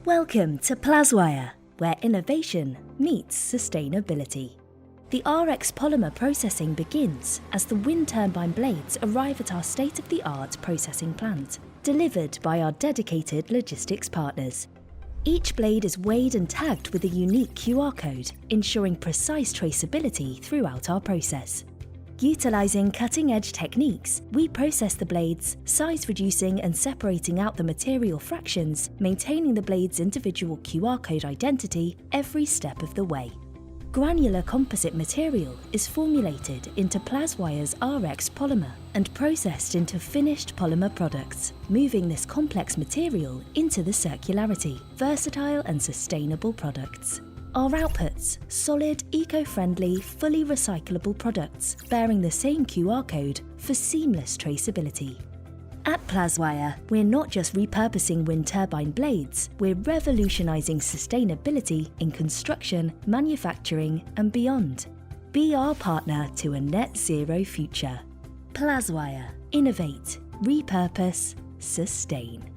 Welcome to Plaswire, where innovation meets sustainability. The RX Polymer processing begins as the wind turbine blades arrive at our state-of-the-art processing plant, delivered by our dedicated logistics partners. Each blade is weighed and tagged with a unique QR code, ensuring precise traceability throughout our process. Utilising cutting-edge techniques, we process the blades, size-reducing and separating out the material fractions, maintaining the blade's individual QR code identity every step of the way. Granular composite material is formulated into Plaswire's RX Polymer and processed into finished polymer products, moving this complex material into the circularity, versatile and sustainable products. Our outputs, solid, eco-friendly, fully recyclable products bearing the same QR code for seamless traceability. At Plaswire, we're not just repurposing wind turbine blades, we're revolutionising sustainability in construction, manufacturing and beyond. Be our partner to a net zero future. Plaswire. Innovate, repurpose, sustain.